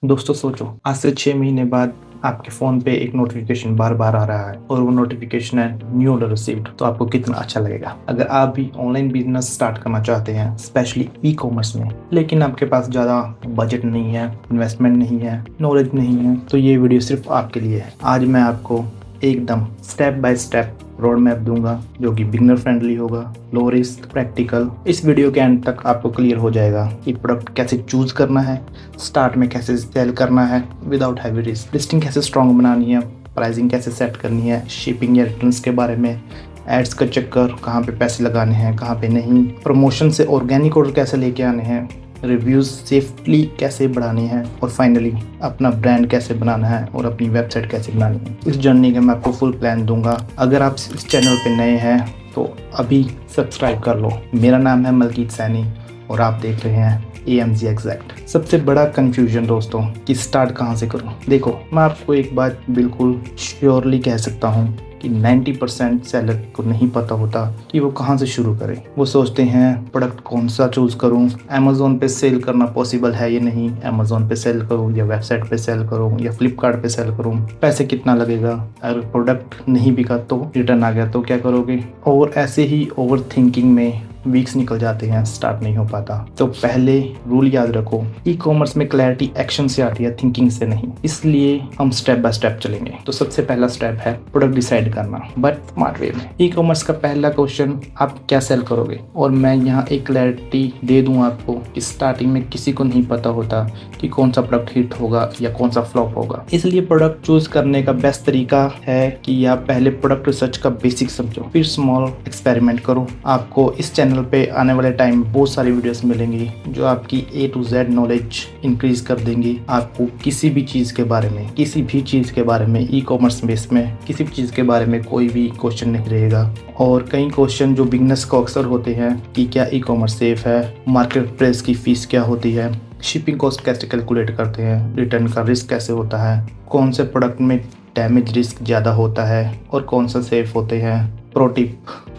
दोस्तों सोचो, आज से 6 महीने बाद आपके फ़ोन पे एक नोटिफिकेशन बार-बार आ रहा है और वो नोटिफिकेशन है न्यू ऑर्डर रिसीव्ड। तो आपको कितना अच्छा लगेगा। अगर आप भी ऑनलाइन बिज़नेस स्टार्ट करना चाहते हैं, स्पेशली ई-कॉमर्स में, लेकिन आपके पास ज़्यादा बजट नहीं है, इन्वेस्टमेंट नहीं है, नॉलेज नहीं है, तो ये वीडियो सिर्फ आपके लिए है। आज मैं आपको एकदम step by step road map दूंगा जो कि बिगनर फ्रेंडली होगा, लो रिस्क, प्रैक्टिकल। इस वीडियो के एंड तक आपको क्लियर हो जाएगा कि प्रोडक्ट कैसे चूज करना है, स्टार्ट में कैसे सेल करना है विदाउट हैवी रिस्क, लिस्टिंग कैसे स्ट्रॉन्ग बनानी है, प्राइसिंग कैसे सेट करनी है, शिपिंग या रिटर्न्स के बारे में, एड्स का चक्कर, कहाँ पे पैसे लगाने हैं, कहाँ पे नहीं, प्रमोशन से ऑर्गेनिक ऑर्डर कैसे लेके आने हैं, रिव्यूज़ सेफली कैसे बढ़ानी है और फाइनली अपना ब्रांड कैसे बनाना है और अपनी वेबसाइट कैसे बनानी है। इस जर्नी का मैं आपको फुल प्लान दूंगा। अगर आप इस चैनल पे नए हैं तो अभी सब्सक्राइब कर लो। मेरा नाम है मलकीत सैनी और आप देख रहे हैं AMZ एग्जैक्ट। सबसे बड़ा कंफ्यूजन दोस्तों कि स्टार्ट कहाँ से करूँ। देखो, मैं आपको एक बात बिल्कुल श्योरली कह सकता हूँ कि 90% सेलर को नहीं पता होता कि वो कहाँ से शुरू करें। वो सोचते हैं प्रोडक्ट कौन सा चूज़ करूँ, अमेज़ोन पे सेल करना पॉसिबल है या नहीं, अमेज़ोन पे सेल करूँ या वेबसाइट पे सेल करूँ या फ्लिपकार्ट पे सेल करूँ, पैसे कितना लगेगा, अगर प्रोडक्ट नहीं बिका तो, रिटर्न आ गया तो क्या करोगे। और ऐसे ही ओवर थिंकिंग में वीक्स निकल जाते हैं, स्टार्ट नहीं हो पाता। तो पहले रूल याद रखो, ई-कॉमर्स में क्लैरिटी एक्शन से आती है, थिंकिंग से नहीं। इसलिए हम स्टेप बाय स्टेप चलेंगे। तो सबसे पहला स्टेप है प्रोडक्ट डिसाइड करना, बट स्मार्ट वे में। ई-कॉमर्स का पहला क्वेश्चन, आप क्या सेल करोगे। और मैं यहाँ एक क्लैरिटी दे दूँ आपको कि स्टार्टिंग में किसी को नहीं पता होता कि कौन सा प्रोडक्ट हिट होगा या कौन सा फ्लॉप होगा। इसलिए प्रोडक्ट चूज करने का बेस्ट तरीका है कि आप पहले प्रोडक्ट रिसर्च का बेसिक समझो, फिर स्मॉल एक्सपेरिमेंट करो। आपको इस चैनल पे आने वाले टाइम में बहुत सारी वीडियोस मिलेंगी जो आपकी A to Z knowledge increase कर देंगी। आपको किसी भी चीज़ के बारे में, ई-कॉमर्स बेस में किसी भी चीज़ के बारे में कोई भी क्वेश्चन नहीं रहेगा। और कई क्वेश्चन जो बिगनर्स को अक्सर होते हैं कि क्या ई-कॉमर्स सेफ है, मार्केट प्लेस की फीस क्या होती है, शिपिंग कॉस्ट कैसे कैलकुलेट करते हैं, रिटर्न का रिस्क कैसे होता है, कौन से प्रोडक्ट में डैमेज रिस्क ज़्यादा होता है और कौन सा सेफ होते हैं। प्रो टिप,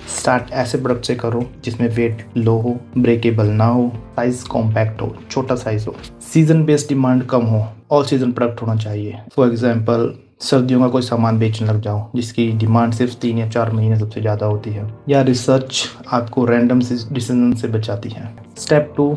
स्टार्ट ऐसे प्रोडक्ट से करो जिसमें वेट लो हो, ब्रेकेबल ना हो, साइज कॉम्पैक्ट हो, छोटा साइज हो, सीजन बेस्ड डिमांड कम हो, ऑल सीजन प्रोडक्ट होना चाहिए। फॉर एग्जांपल, सर्दियों का कोई सामान बेचने लग जाओ जिसकी डिमांड सिर्फ 3 या 4 महीने सबसे ज़्यादा होती है, या रिसर्च आपको रैंडम डिसीजन से बचाती है। स्टेप 2,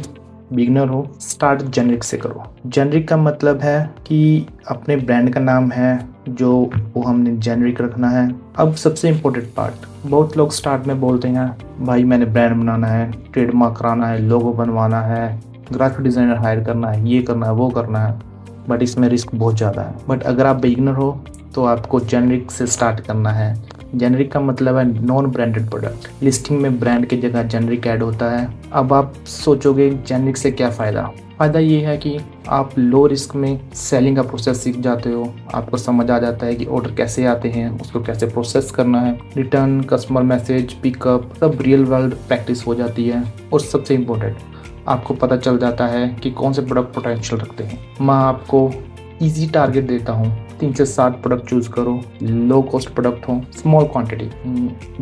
बिगनर हो, स्टार्ट जेनरिक से करो। जेनरिक का मतलब है कि अपने ब्रांड का नाम है जो वो हमने जेनरिक रखना है। अब सबसे इम्पोर्टेंट पार्ट, बहुत लोग स्टार्ट में बोलते हैं भाई मैंने ब्रांड बनाना है, ट्रेडमार्क कराना है, लोगो बनवाना है, ग्राफिक डिज़ाइनर हायर करना है, ये करना है, वो करना है, बट इसमें रिस्क बहुत ज़्यादा है। बट अगर आप बिगनर हो तो आपको जेनरिक से स्टार्ट करना है। जेनरिक का मतलब है नॉन ब्रांडेड प्रोडक्ट। लिस्टिंग में ब्रांड की जगह जेनरिक ऐड होता है। अब आप सोचोगे जेनरिक से क्या फ़ायदा। फ़ायदा ये है कि आप लो रिस्क में सेलिंग का प्रोसेस सीख जाते हो। आपको समझ आ जाता है कि ऑर्डर कैसे आते हैं, उसको कैसे प्रोसेस करना है, रिटर्न, कस्टमर मैसेज, पिकअप, सब रियल वर्ल्ड प्रैक्टिस हो जाती है। और सबसे इम्पोर्टेंट, आपको पता चल जाता है कि कौन से प्रोडक्ट पोटेंशियल रखते हैं। मैं आपको ईजी टारगेट देता हूँ, 3 से 7 प्रोडक्ट चूज करो, लो कॉस्ट प्रोडक्ट हो, स्मॉल क्वांटिटी,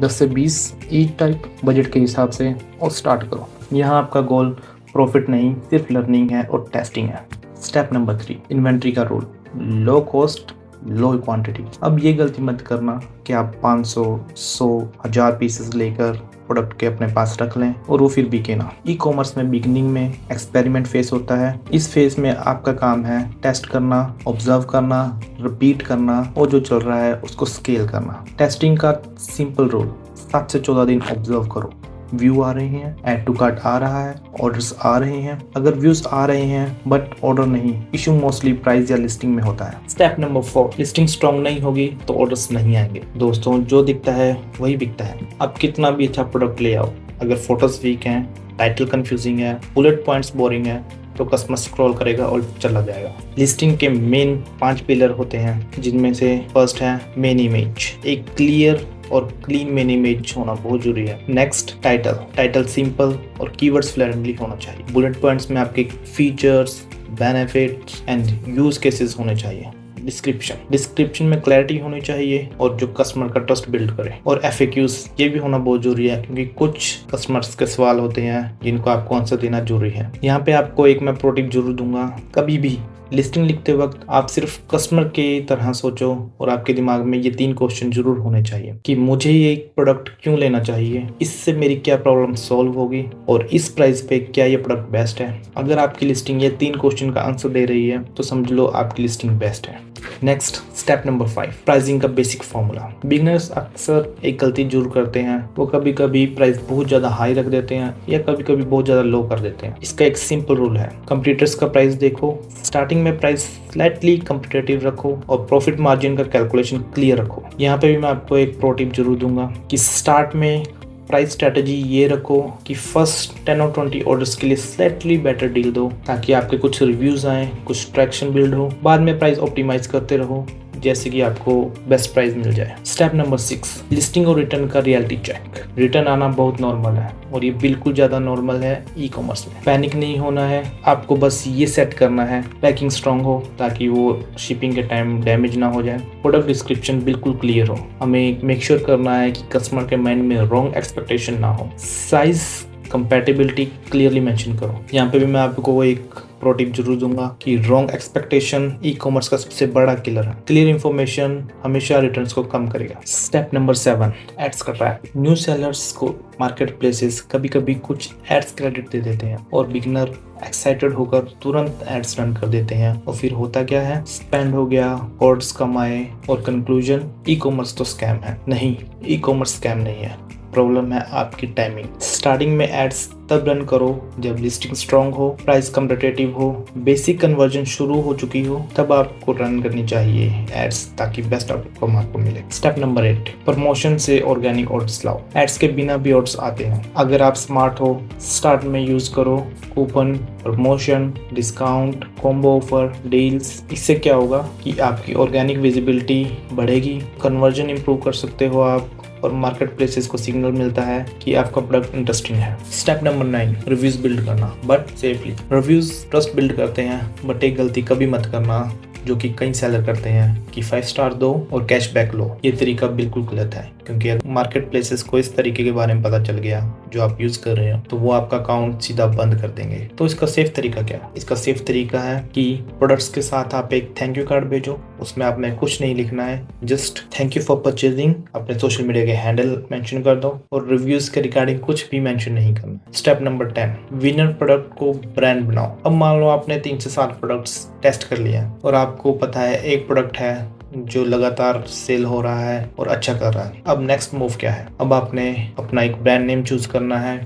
10 से 20 ईच टाइप, बजट के हिसाब से, और स्टार्ट करो। यहाँ आपका गोल प्रॉफिट नहीं, सिर्फ लर्निंग है और टेस्टिंग है। स्टेप नंबर 3, इन्वेंट्री का rule, low cost low quantity. अब ये गलती मत करना कि आप 500, 100, 1000 पीसेस लेकर प्रोडक्ट के अपने पास रख लें और वो फिर बिके ना। ई-कॉमर्स में बिगनिंग में एक्सपेरिमेंट फेस होता है। इस फेज में आपका काम है टेस्ट करना, ऑब्जर्व करना, रिपीट करना और जो चल रहा है उसको स्केल करना। टेस्टिंग का सिंपल रूल, 7 से 14 दिन ऑब्जर्व करो। व्यू आ रहे हैं, ऐड टू कार्ट आ रहा है, ऑर्डर्स आ रहे हैं। अगर व्यूज आ रहे हैं बट ऑर्डर नहीं, इशू मोस्टली प्राइस या लिस्टिंग में होता है। स्टेप नंबर 4, लिस्टिंग स्ट्रॉन्ग नहीं होगी तो ऑर्डर्स नहीं आएंगे। दोस्तों, जो दिखता है वही बिकता है। आप कितना भी अच्छा प्रोडक्ट ले आओ, अगर फोटोज वीक हैं, टाइटल कंफ्यूजिंग है, बुलेट पॉइंट्स बोरिंग है, तो कस्टमर स्क्रॉल करेगा और चला जाएगा। लिस्टिंग के मेन 5 पिलर होते हैं, जिनमें से फर्स्ट है मेन इमेज। एक क्लियर और क्लीन मेन इमेज होना बहुत जरूरी है। नेक्स्ट, टाइटल सिंपल और कीवर्ड्स फ्रेंडली होना चाहिए। बुलेट पॉइंट्स में आपके features, benefits and use cases होने चाहिए। डिस्क्रिप्शन में क्लैरिटी होनी चाहिए और जो कस्टमर का ट्रस्ट बिल्ड करे। और FAQs, ये भी होना बहुत जरूरी है क्योंकि कुछ कस्टमर्स के सवाल होते हैं जिनको आपको आंसर देना जरूरी है। यहाँ पे आपको एक मैं प्रो टिप जरूर दूंगा, कभी भी लिस्टिंग लिखते वक्त आप सिर्फ कस्टमर के तरह सोचो और आपके दिमाग में ये 3 क्वेश्चन जरूर होने चाहिए कि मुझे ये प्रोडक्ट क्यों लेना चाहिए, इससे मेरी क्या प्रॉब्लम सॉल्व होगी और इस प्राइस पे क्या ये प्रोडक्ट बेस्ट है। अगर आपकी लिस्टिंग ये 3 क्वेश्चन का आंसर दे रही है तो समझ लो आपकी लिस्टिंग बेस्ट है। नेक्स्ट स्टेप नंबर 5, प्राइसिंग का बेसिक फॉर्मूला। बिगिनर्स अक्सर एक गलती जरूर करते हैं, वो कभी कभी प्राइस बहुत ज्यादा हाई रख देते हैं या कभी कभी बहुत ज्यादा लो कर देते हैं। इसका एक सिंपल रूल है, कंपटीटर्स का प्राइस देखो, स्टार्टिंग में प्राइस स्लाइटली कम्पिटेटिव रखो और प्रॉफिट मार्जिन का कैलकुलेशन क्लियर रखो। यहाँ पे भी मैं आपको एक प्रो टिप जरूर दूंगा कि स्टार्ट में प्राइस स्ट्रेटजी ये रखो कि फर्स्ट 10 और 20 ऑर्डर्स के लिए स्लाइटली बेटर डील दो ताकि आपके कुछ रिव्यूज आए, कुछ ट्रैक्शन बिल्ड हो, बाद में प्राइस ऑप्टिमाइज करते रहो जैसे कि आपको बेस्ट प्राइस मिल जाए। स्टेप नंबर 6, लिस्टिंग और रिटर्न का रियलिटी चेक। रिटर्न आना बहुत नॉर्मल है और ये बिल्कुल ज्यादा नॉर्मल है ई कॉमर्स में। पैनिक नहीं होना है, आपको बस ये सेट करना है पैकिंग स्ट्रांग हो ताकि वो शिपिंग के टाइम डैमेज ना हो जाए, प्रोडक्ट डिस्क्रिप्शन बिल्कुल क्लियर हो। हमें मेक श्योर करना है कि कस्टमर के माइंड में रॉन्ग एक्सपेक्टेशन ना हो, साइज कंपैटिबिलिटी क्लियरली मेंशन करो। यहाँ पे भी मैं आपको एक प्रो टिप जरूर दूंगा कि रॉन्ग एक्सपेक्टेशन ई कॉमर्स का सबसे बड़ा किलर है। क्लियर इन्फॉर्मेशन हमेशा रिटर्न्स को कम करेगा। स्टेप नंबर 7, एड्स का ट्रैप। न्यू सेलर्स को मार्केट प्लेसेस कभी कभी कुछ एड्स क्रेडिट दे देते हैं और बिगिनर एक्साइटेड होकर तुरंत एड्स रन कर देते हैं और फिर होता क्या है, स्पेंड हो गया, ऑर्डर्स कम आए और कंक्लूजन ई कॉमर्स तो स्कैम है। नहीं, ई कॉमर्स स्कैम नहीं है, प्रॉब्लम है आपकी टाइमिंग। स्टार्टिंग में एड्स तब रन करो जब लिस्टिंग स्ट्रांग हो, प्राइस कम्पिटेटिव हो, बेसिक कन्वर्जन शुरू हो चुकी हो, तब आपको रन करनी चाहिए एड्स ताकि बेस्ट आउटकम आपको मिले। स्टेप नंबर 8, प्रमोशन से ऑर्गेनिक ऑर्डर्स लाओ। एड्स के बिना भी ऑर्डर्स आते हैं, अगर आप स्मार्ट हो स्टार्ट में यूज करो coupon, promotion, discount, combo offer, deals. इससे क्या होगा कि आपकी ऑर्गेनिक विजिबिलिटी बढ़ेगी, कन्वर्जन इंप्रूव कर सकते हो आप और मार्केट प्लेसेस को सिग्नल मिलता है कि आपका प्रोडक्ट इंटरेस्टिंग है। स्टेप नंबर 9, रिव्यूज बिल्ड करना but safely. Reviews trust build करते हैं बट एक गलती कभी मत करना जो कि कई सेलर करते हैं कि 5 स्टार दो और कैशबैक लो। ये तरीका बिल्कुल गलत है क्योंकि अगर मार्केट प्लेसेस को इस तरीके के बारे में पता चल गया जो आप यूज कर रहे हो तो वो आपका अकाउंट सीधा बंद कर देंगे। तो इसका सेफ तरीका क्या है? इसका सेफ तरीका है कि प्रोडक्ट्स के साथ आप एक थैंक यू कार्ड भेजो, उसमें आपने कुछ नहीं लिखना है, just thank you for purchasing, अपने सोशल मीडिया के हैंडल मेंशन कर दो और रिव्यूज के रिगार्डिंग कुछ भी मेंशन नहीं करना। स्टेप नंबर 10, विनर प्रोडक्ट को ब्रांड बनाओ। अब मान लो आपने 3 से 7 प्रोडक्ट्स टेस्ट कर लिया और आपको पता है एक प्रोडक्ट है जो लगातार सेल हो रहा है और अच्छा कर रहा है। अब नेक्स्ट मूव क्या है? अब आपने अपना एक ब्रांड नेम चूज करना है,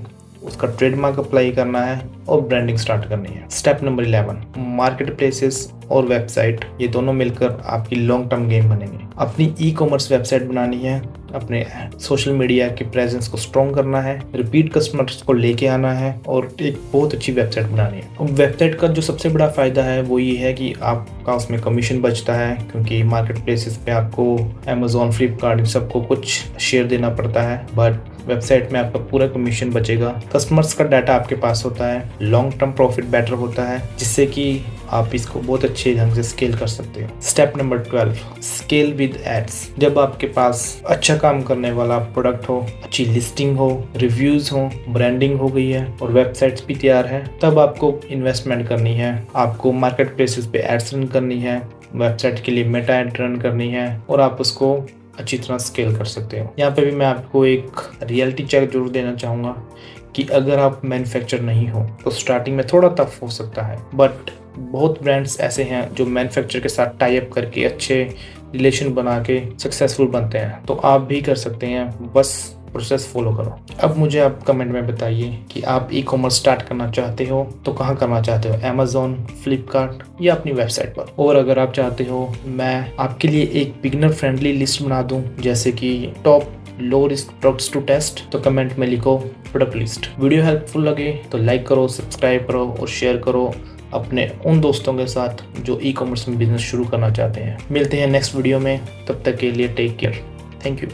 उसका ट्रेडमार्क अप्लाई करना है और ब्रांडिंग स्टार्ट करनी है। स्टेप नंबर 11, मार्केट प्लेसेस और वेबसाइट ये दोनों मिलकर आपकी लॉन्ग टर्म गेम बनेंगे। अपनी ई कॉमर्स वेबसाइट बनानी है, अपने सोशल मीडिया के प्रेजेंस को स्ट्रॉन्ग करना है, रिपीट कस्टमर्स को लेके आना है और एक बहुत अच्छी वेबसाइट बनानी है। अब वेबसाइट का जो सबसे बड़ा फायदा है वो ये है कि आपका उसमें कमीशन बचता है क्योंकि मार्केट प्लेसेस पे आपको अमेजोन, फ्लिपकार्ट इन सबको कुछ शेयर देना पड़ता है, बट वेबसाइट में आपका पूरा कमीशन बचेगा। कस्टमर्स का डाटा आपके पास होता है, लॉन्ग टर्म प्रॉफिट बेटर होता है जिससे कि आप इसको बहुत अच्छे ढंग से स्केल कर सकते हो। Step number 12, scale with ads. जब आपके पास अच्छा काम करने वाला प्रोडक्ट हो, अच्छी लिस्टिंग हो, रिव्यूज हो, ब्रांडिंग हो गई है और वेबसाइट्स भी तैयार है, तब आपको इन्वेस्टमेंट करनी है। आपको मार्केट प्लेसेस पे एड्स रन करनी है, वेबसाइट के लिए मेटा एड रन करनी है और आप उसको अच्छी तरह स्केल कर सकते हो। यहाँ पे भी मैं आपको एक रियलिटी चेक जरूर देना चाहूँगा कि अगर आप मैन्युफैक्चर नहीं हो तो स्टार्टिंग में थोड़ा टफ हो सकता है, बट बहुत ब्रांड्स ऐसे हैं जो मैन्युफैक्चर के साथ टाई अप करके अच्छे रिलेशन बना के सक्सेसफुल बनते हैं, तो आप भी कर सकते हैं, बस प्रोसेस फॉलो करो। अब मुझे आप कमेंट में बताइए कि आप ई कॉमर्स स्टार्ट करना चाहते हो तो कहाँ करना चाहते हो, अमेजोन, फ्लिपकार्ट या अपनी वेबसाइट पर। और अगर आप चाहते हो मैं आपके लिए एक बिगिनर फ्रेंडली लिस्ट बना दूं जैसे कि top low risk products to test, तो कमेंट में लिखो प्रोडक्ट लिस्ट। वीडियो हेल्पफुल लगे तो लाइक करो, सब्सक्राइब करो और शेयर करो अपने उन दोस्तों के साथ जो ई कॉमर्स में बिजनेस शुरू करना चाहते हैं। मिलते हैं नेक्स्ट वीडियो में, तब तक के लिए टेक केयर, थैंक यू।